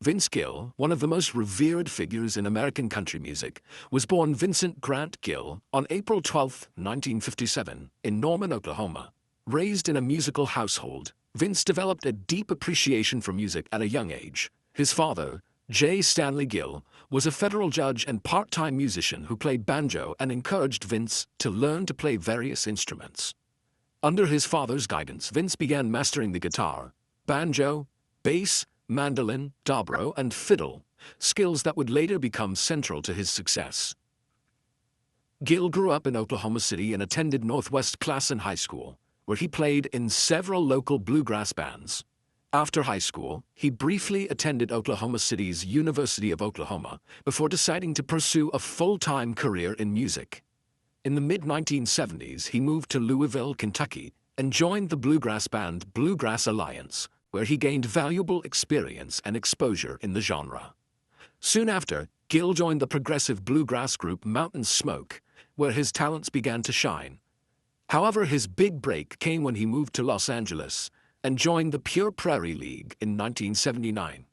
Vince Gill, one of the most revered figures in American country music, was born Vincent Grant Gill on April 12, 1957, in Norman, Oklahoma. Raised in a musical household, Vince developed a deep appreciation for music at a young age. His father, J. Stanley Gill, was a federal judge and part-time musician who played banjo and encouraged Vince to learn to play various instruments. Under his father's guidance, Vince began mastering the guitar, banjo, bass, mandolin, dobro, and fiddle, skills that would later become central to his success. Gill grew up in Oklahoma City and attended Northwest Classen High School, where he played in several local bluegrass bands. After high school, he briefly attended Oklahoma City's University of Oklahoma before deciding to pursue a full-time career in music. In the mid-1970s, he moved to Louisville, Kentucky, and joined the bluegrass band Bluegrass Alliance, where he gained valuable experience and exposure in the genre. Soon after, Gill joined the progressive bluegrass group Mountain Smoke, where his talents began to shine. However, his big break came when he moved to Los Angeles and joined the Pure Prairie League in 1979.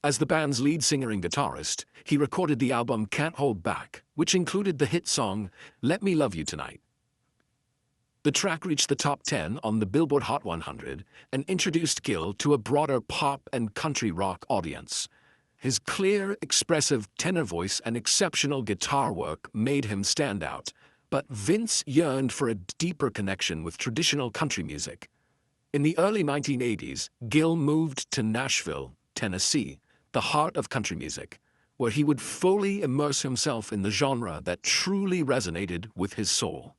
As the band's lead singer and guitarist, he recorded the album Can't Hold Back, which included the hit song Let Me Love You Tonight. The track reached the top 10 on the Billboard Hot 100 and introduced Gill to a broader pop and country rock audience. His clear, expressive tenor voice and exceptional guitar work made him stand out, but Vince yearned for a deeper connection with traditional country music. In the early 1980s, Gill moved to Nashville, Tennessee, the heart of country music, where he would fully immerse himself in the genre that truly resonated with his soul.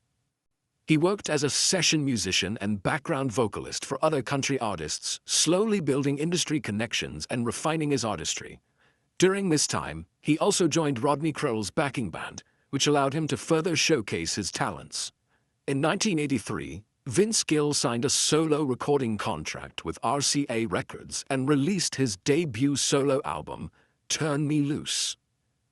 He worked as a session musician and background vocalist for other country artists, slowly building industry connections and refining his artistry. During this time, he also joined Rodney Crowell's backing band, which allowed him to further showcase his talents. In 1983, Vince Gill signed a solo recording contract with RCA Records and released his debut solo album, Turn Me Loose.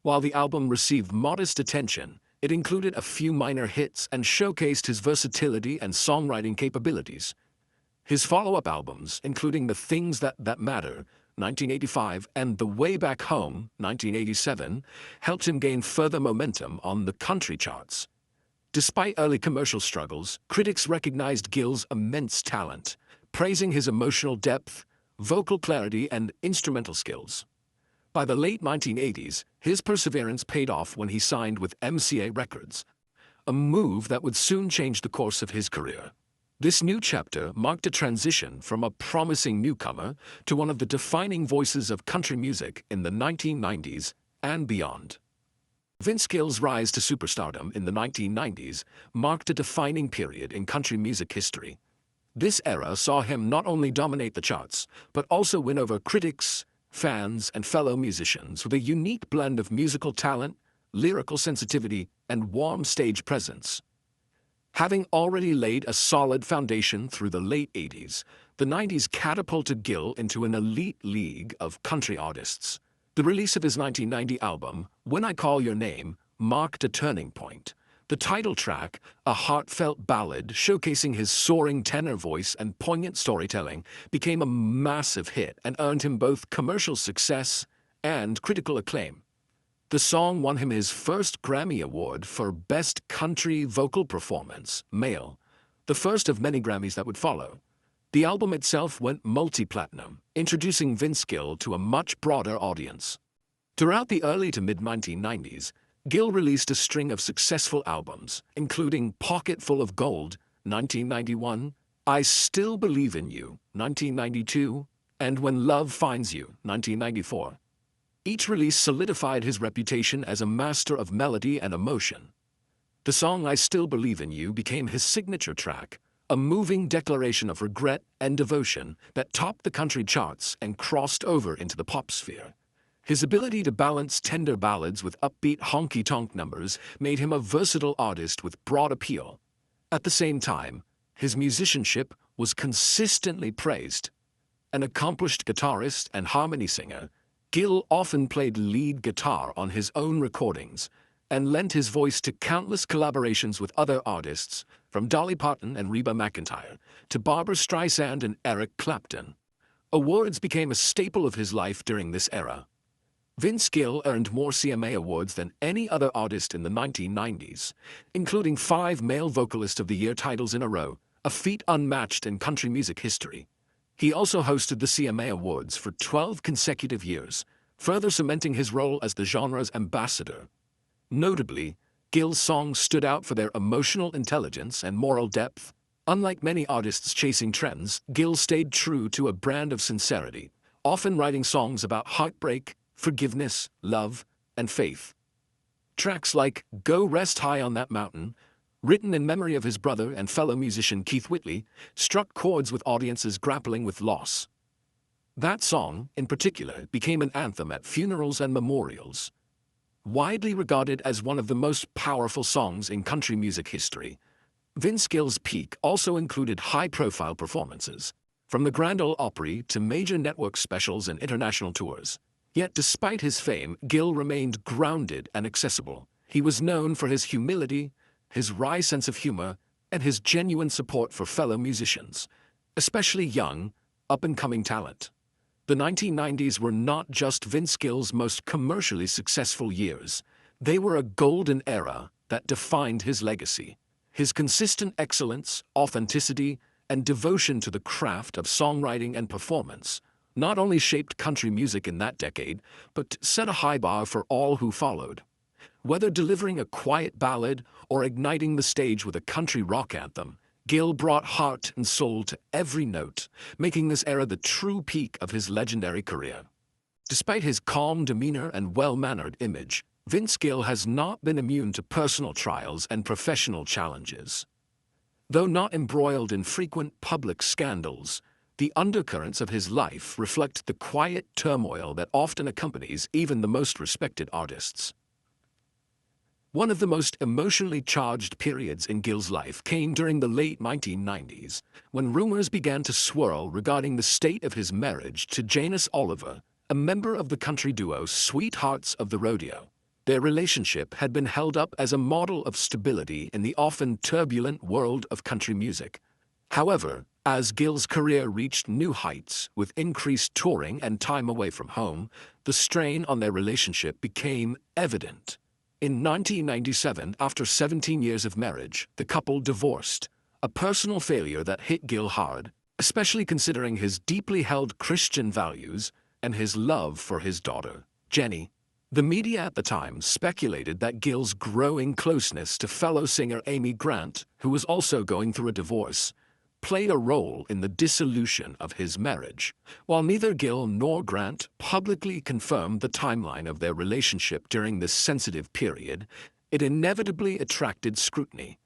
While the album received modest attention, it included a few minor hits and showcased his versatility and songwriting capabilities. His follow-up albums, including The Things That Matter, 1985, and The Way Back Home, 1987, helped him gain further momentum on the country charts. Despite early commercial struggles, critics recognized Gill's immense talent, praising his emotional depth, vocal clarity, and instrumental skills. By the late 1980s, his perseverance paid off when he signed with MCA Records, a move that would soon change the course of his career. This new chapter marked a transition from a promising newcomer to one of the defining voices of country music in the 1990s and beyond. Vince Gill's rise to superstardom in the 1990s marked a defining period in country music history. This era saw him not only dominate the charts, but also win over critics, fans, and fellow musicians with a unique blend of musical talent, lyrical sensitivity, and warm stage presence. Having already laid a solid foundation through the late 80s, the 90s catapulted Gill into an elite league of country artists. The release of his 1990 album, When I Call Your Name, marked a turning point. The title track, a heartfelt ballad showcasing his soaring tenor voice and poignant storytelling, became a massive hit and earned him both commercial success and critical acclaim. The song won him his first Grammy Award for Best Country Vocal Performance, Male, the first of many Grammys that would follow. The album itself went multi-platinum, introducing Vince Gill to a much broader audience. Throughout the early to mid-1990s, Gill released a string of successful albums, including Pocket Full of Gold, 1991, I Still Believe in You, 1992, and When Love Finds You, 1994. Each release solidified his reputation as a master of melody and emotion. The song I Still Believe in You became his signature track, a moving declaration of regret and devotion that topped the country charts and crossed over into the pop sphere. His ability to balance tender ballads with upbeat honky-tonk numbers made him a versatile artist with broad appeal. At the same time, his musicianship was consistently praised. An accomplished guitarist and harmony singer, Gill often played lead guitar on his own recordings and lent his voice to countless collaborations with other artists, from Dolly Parton and Reba McEntire to Barbra Streisand and Eric Clapton. Awards became a staple of his life during this era. Vince Gill earned more CMA awards than any other artist in the 1990s, including 5 Male Vocalist of the Year titles in a row, a feat unmatched in country music history. He also hosted the CMA Awards for 12 consecutive years, further cementing his role as the genre's ambassador. Notably, Gill's songs stood out for their emotional intelligence and moral depth. Unlike many artists chasing trends, Gill stayed true to a brand of sincerity, often writing songs about heartbreak, forgiveness, love, and faith. Tracks like Go Rest High on That Mountain, written in memory of his brother and fellow musician Keith Whitley, struck chords with audiences grappling with loss. That song, in particular, became an anthem at funerals and memorials. Widely regarded as one of the most powerful songs in country music history, Vince Gill's peak also included high-profile performances, from the Grand Ole Opry to major network specials and international tours. Yet despite his fame, Gill remained grounded and accessible. He was known for his humility, his wry sense of humor, and his genuine support for fellow musicians, especially young, up-and-coming talent. The 1990s were not just Vince Gill's most commercially successful years. They were a golden era that defined his legacy. His consistent excellence, authenticity, and devotion to the craft of songwriting and performance not only shaped country music in that decade, but set a high bar for all who followed. Whether delivering a quiet ballad or igniting the stage with a country rock anthem, Gill brought heart and soul to every note, making this era the true peak of his legendary career. Despite his calm demeanor and well-mannered image, Vince Gill has not been immune to personal trials and professional challenges. Though not embroiled in frequent public scandals, the undercurrents of his life reflect the quiet turmoil that often accompanies even the most respected artists. One of the most emotionally charged periods in Gill's life came during the late 1990s, when rumors began to swirl regarding the state of his marriage to Janice Oliver, a member of the country duo Sweethearts of the Rodeo. Their relationship had been held up as a model of stability in the often turbulent world of country music. However, as Gill's career reached new heights with increased touring and time away from home, the strain on their relationship became evident. In 1997, after 17 years of marriage, the couple divorced, a personal failure that hit Gill hard, especially considering his deeply held Christian values and his love for his daughter, Jenny. The media at the time speculated that Gill's growing closeness to fellow singer Amy Grant, who was also going through a divorce, played a role in the dissolution of his marriage. While neither Gill nor Grant publicly confirmed the timeline of their relationship during this sensitive period, it inevitably attracted scrutiny.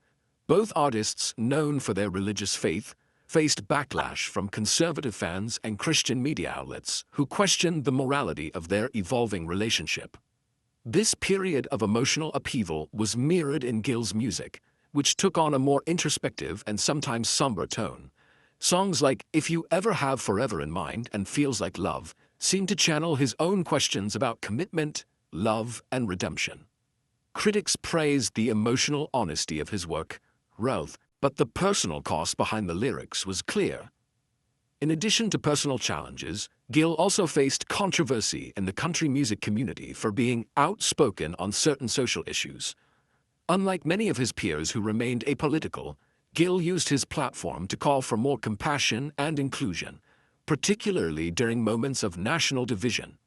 Both artists, known for their religious faith, faced backlash from conservative fans and Christian media outlets who questioned the morality of their evolving relationship. This period of emotional upheaval was mirrored in Gill's music, which took on a more introspective and sometimes somber tone. Songs like If You Ever Have Forever in Mind and Feels Like Love seemed to channel his own questions about commitment, love, and redemption. Critics praised the emotional honesty of his work, but the personal cost behind the lyrics was clear. In addition to personal challenges, Gill also faced controversy in the country music community for being outspoken on certain social issues. Unlike many of his peers who remained apolitical, Gill used his platform to call for more compassion and inclusion, particularly during moments of national division.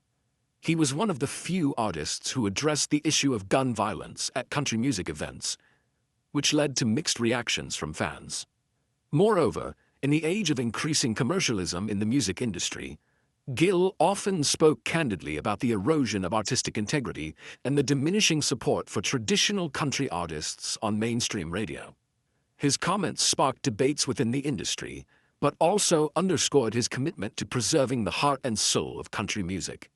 He was one of the few artists who addressed the issue of gun violence at country music events, which led to mixed reactions from fans. Moreover, in the age of increasing commercialism in the music industry, Gill often spoke candidly about the erosion of artistic integrity and the diminishing support for traditional country artists on mainstream radio. His comments sparked debates within the industry, but also underscored his commitment to preserving the heart and soul of country music.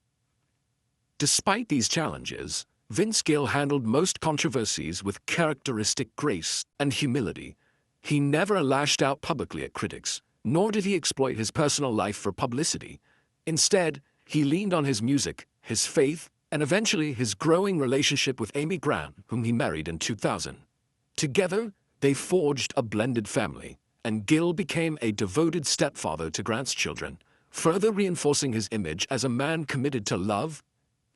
Despite these challenges, Vince Gill handled most controversies with characteristic grace and humility. He never lashed out publicly at critics, nor did he exploit his personal life for publicity. Instead, he leaned on his music, his faith, and eventually his growing relationship with Amy Grant, whom he married in 2000. Together, they forged a blended family, and Gill became a devoted stepfather to Grant's children, further reinforcing his image as a man committed to love,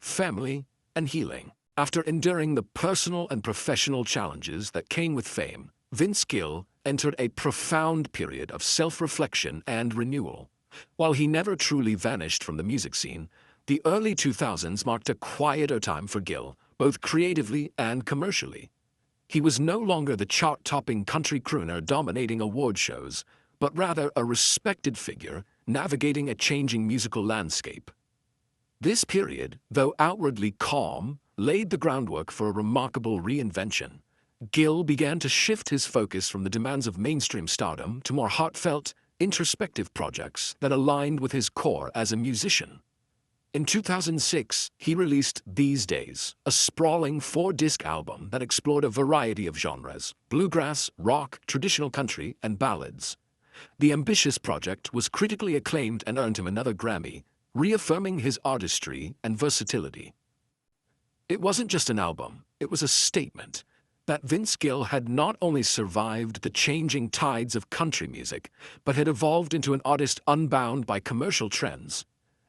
family, and healing. After enduring the personal and professional challenges that came with fame, Vince Gill entered a profound period of self-reflection and renewal. While he never truly vanished from the music scene, the early 2000s marked a quieter time for Gill, both creatively and commercially. He was no longer the chart-topping country crooner dominating award shows, but rather a respected figure navigating a changing musical landscape. This period, though outwardly calm, laid the groundwork for a remarkable reinvention. Gill began to shift his focus from the demands of mainstream stardom to more heartfelt, introspective projects that aligned with his core as a musician. In 2006, he released These Days, a sprawling 4-disc album that explored a variety of genres: bluegrass, rock, traditional country, and ballads. The ambitious project was critically acclaimed and earned him another Grammy, reaffirming his artistry and versatility. It wasn't just an album, it was a statement that Vince Gill had not only survived the changing tides of country music, but had evolved into an artist unbound by commercial trends.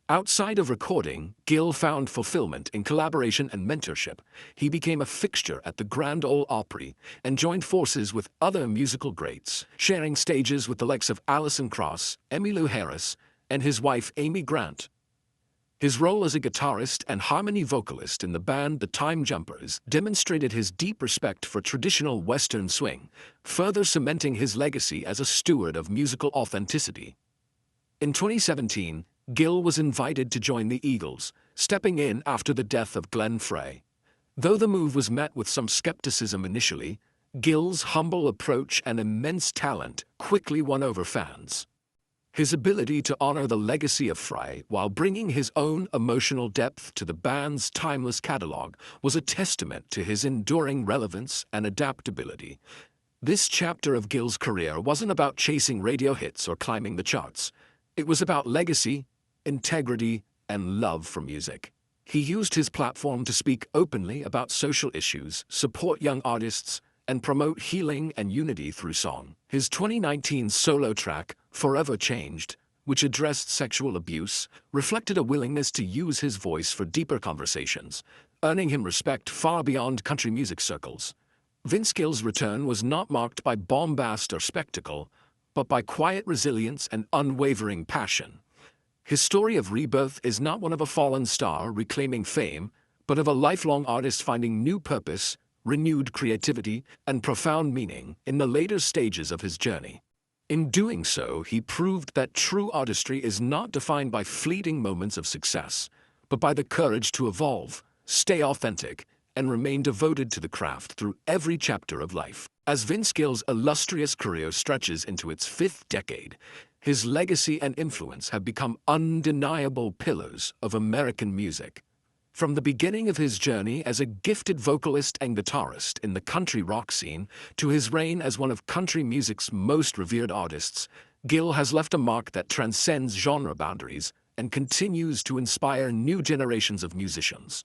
Outside of recording, Gill found fulfillment in collaboration and mentorship. He became a fixture at the Grand Ole Opry and joined forces with other musical greats, sharing stages with the likes of Alison Krauss, Emmylou Harris, and his wife Amy Grant. His role as a guitarist and harmony vocalist in the band The Time Jumpers demonstrated his deep respect for traditional Western swing, further cementing his legacy as a steward of musical authenticity. In 2017, Gill was invited to join the Eagles, stepping in after the death of Glenn Frey. Though the move was met with some skepticism initially, Gill's humble approach and immense talent quickly won over fans. His ability to honor the legacy of Frey while bringing his own emotional depth to the band's timeless catalog was a testament to his enduring relevance and adaptability. This chapter of Gill's career wasn't about chasing radio hits or climbing the charts. It was about legacy, integrity, and love for music. He used his platform to speak openly about social issues, support young artists, and promote healing and unity through song. His 2019 solo track, Forever Changed, which addressed sexual abuse, reflected a willingness to use his voice for deeper conversations, earning him respect far beyond country music circles. Vince Gill's return was not marked by bombast or spectacle, but by quiet resilience and unwavering passion. His story of rebirth is not one of a fallen star reclaiming fame, but of a lifelong artist finding new purpose, renewed creativity, and profound meaning in the later stages of his journey. In doing so, he proved that true artistry is not defined by fleeting moments of success, but by the courage to evolve, stay authentic, and remain devoted to the craft through every chapter of life. As Vince Gill's illustrious career stretches into its 5th decade, his legacy and influence have become undeniable pillars of American music. From the beginning of his journey as a gifted vocalist and guitarist in the country rock scene to his reign as one of country music's most revered artists, Gill has left a mark that transcends genre boundaries and continues to inspire new generations of musicians.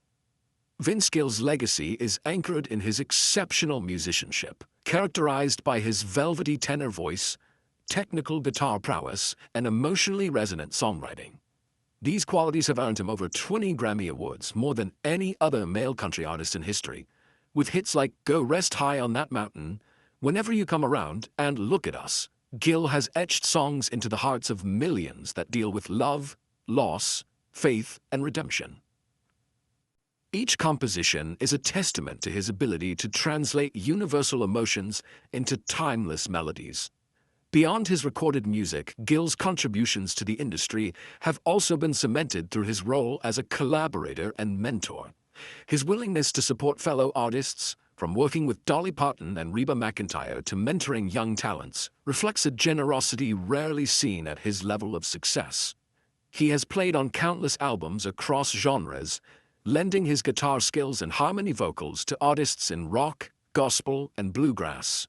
Vince Gill's legacy is anchored in his exceptional musicianship, characterized by his velvety tenor voice, technical guitar prowess, and emotionally resonant songwriting. These qualities have earned him over 20 Grammy Awards, more than any other male country artist in history, with hits like Go Rest High on That Mountain, Whenever You Come Around, and Look at Us. Gill has etched songs into the hearts of millions that deal with love, loss, faith, and redemption. Each composition is a testament to his ability to translate universal emotions into timeless melodies. Beyond his recorded music, Gill's contributions to the industry have also been cemented through his role as a collaborator and mentor. His willingness to support fellow artists, from working with Dolly Parton and Reba McEntire to mentoring young talents, reflects a generosity rarely seen at his level of success. He has played on countless albums across genres, lending his guitar skills and harmony vocals to artists in rock, gospel, and bluegrass.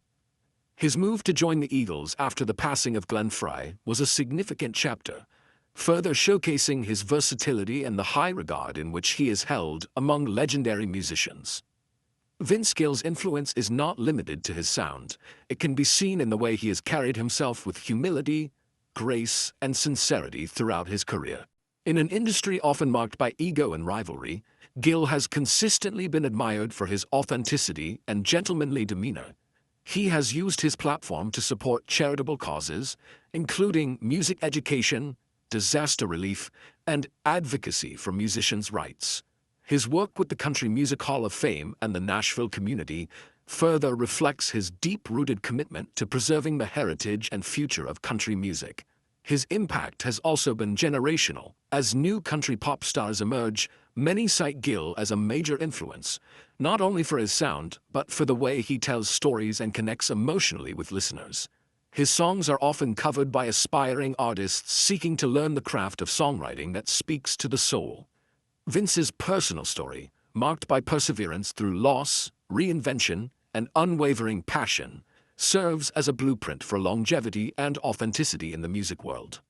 His move to join the Eagles after the passing of Glenn Frey was a significant chapter, further showcasing his versatility and the high regard in which he is held among legendary musicians. Vince Gill's influence is not limited to his sound. It can be seen in the way he has carried himself with humility, grace and sincerity throughout his career. In an industry often marked by ego and rivalry, Gill has consistently been admired for his authenticity and gentlemanly demeanor. He has used his platform to support charitable causes, including music education, disaster relief, and advocacy for musicians' rights. His work with the Country Music Hall of Fame and the Nashville community further reflects his deep-rooted commitment to preserving the heritage and future of country music. His impact has also been generational. As new country pop stars emerge, many cite Gill as a major influence, not only for his sound, but for the way he tells stories and connects emotionally with listeners. His songs are often covered by aspiring artists seeking to learn the craft of songwriting that speaks to the soul. Vince's personal story, marked by perseverance through loss, reinvention, and unwavering passion, serves as a blueprint for longevity and authenticity in the music world.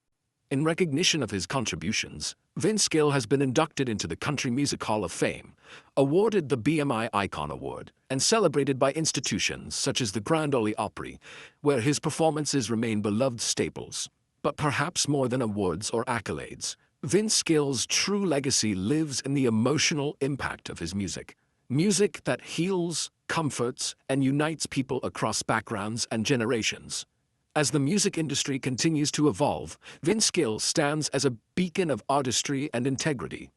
In recognition of his contributions, Vince Gill has been inducted into the Country Music Hall of Fame, awarded the BMI Icon Award, and celebrated by institutions such as the Grand Ole Opry, where his performances remain beloved staples. But perhaps more than awards or accolades, Vince Gill's true legacy lives in the emotional impact of his music. Music that heals, comforts, and unites people across backgrounds and generations. As the music industry continues to evolve, Vince Gill stands as a beacon of artistry and integrity.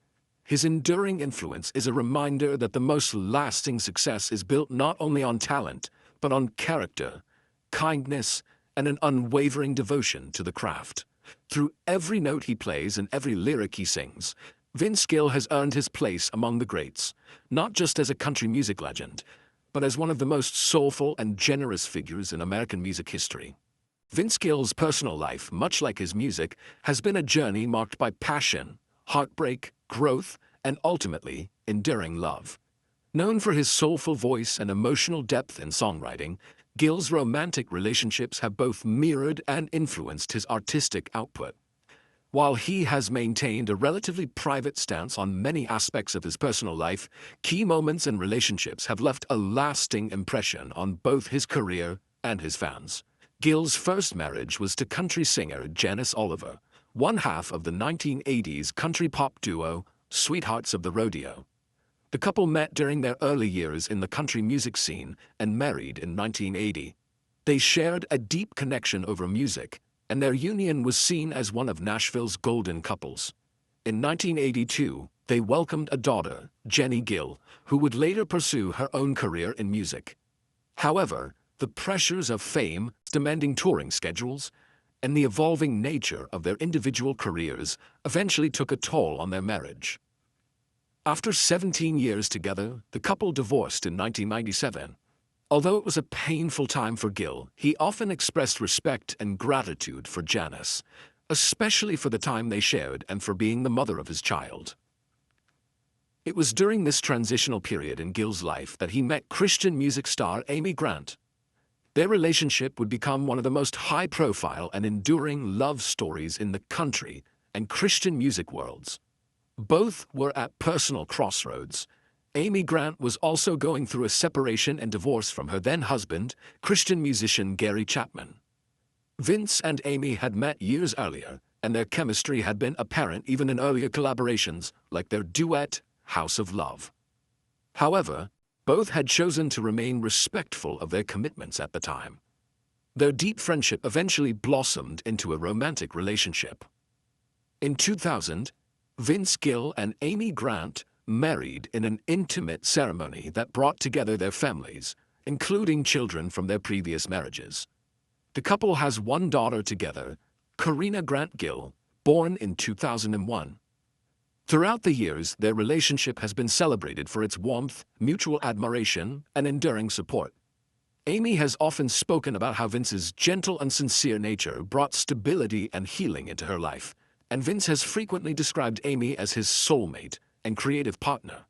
His enduring influence is a reminder that the most lasting success is built not only on talent, but on character, kindness, and an unwavering devotion to the craft. Through every note he plays and every lyric he sings, Vince Gill has earned his place among the greats, not just as a country music legend, but as one of the most soulful and generous figures in American music history. Vince Gill's personal life, much like his music, has been a journey marked by passion, heartbreak, growth, and ultimately, enduring love. Known for his soulful voice and emotional depth in songwriting, Gill's romantic relationships have both mirrored and influenced his artistic output. While he has maintained a relatively private stance on many aspects of his personal life, key moments and relationships have left a lasting impression on both his career and his fans. Gill's first marriage was to country singer Janice Oliver, one half of the 1980s country pop duo Sweethearts of the Rodeo. The couple met during their early years in the country music scene and married in 1980. They shared a deep connection over music, and their union was seen as one of Nashville's golden couples. In 1982, they welcomed a daughter, Jenny Gill, who would later pursue her own career in music. However, the pressures of fame, demanding touring schedules, and the evolving nature of their individual careers eventually took a toll on their marriage. After 17 years together, the couple divorced in 1997. Although it was a painful time for Gill, he often expressed respect and gratitude for Janice, especially for the time they shared and for being the mother of his child. It was during this transitional period in Gill's life that he met Christian music star Amy Grant. Their relationship would become one of the most high-profile and enduring love stories in the country and Christian music worlds. Both were at personal crossroads. Amy Grant was also going through a separation and divorce from her then-husband, Christian musician Gary Chapman. Vince and Amy had met years earlier, and their chemistry had been apparent even in earlier collaborations, like their duet, House of Love. However, both had chosen to remain respectful of their commitments at the time. Their deep friendship eventually blossomed into a romantic relationship. In 2000, Vince Gill and Amy Grant married in an intimate ceremony that brought together their families, including children from their previous marriages. The couple has one daughter together, Karina Grant Gill, born in 2001. Throughout the years, their relationship has been celebrated for its warmth, mutual admiration, and enduring support. Amy has often spoken about how Vince's gentle and sincere nature brought stability and healing into her life, and Vince has frequently described Amy as his soulmate and creative partner.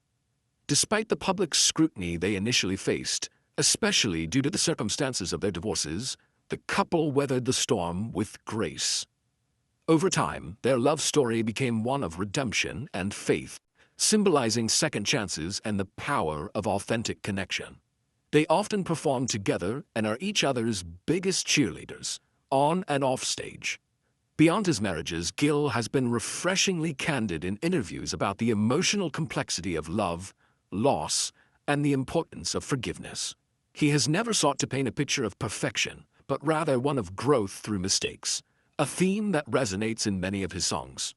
Despite the public scrutiny they initially faced, especially due to the circumstances of their divorces, the couple weathered the storm with grace. Over time, their love story became one of redemption and faith, symbolizing second chances and the power of authentic connection. They often perform together and are each other's biggest cheerleaders, on and off stage. Beyond his marriages, Gill has been refreshingly candid in interviews about the emotional complexity of love, loss, and the importance of forgiveness. He has never sought to paint a picture of perfection, but rather one of growth through mistakes, a theme that resonates in many of his songs.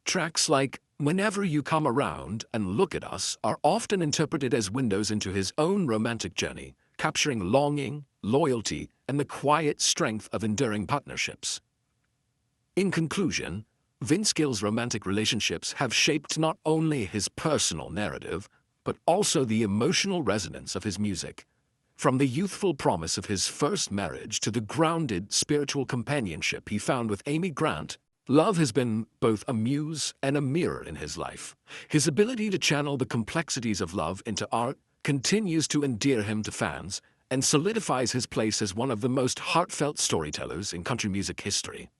Tracks like "Whenever You Come Around" and "Look at Us" are often interpreted as windows into his own romantic journey, capturing longing, loyalty, and the quiet strength of enduring partnerships. In conclusion, Vince Gill's romantic relationships have shaped not only his personal narrative, but also the emotional resonance of his music. From the youthful promise of his first marriage to the grounded spiritual companionship he found with Amy Grant, love has been both a muse and a mirror in his life. His ability to channel the complexities of love into art continues to endear him to fans and solidifies his place as one of the most heartfelt storytellers in country music history.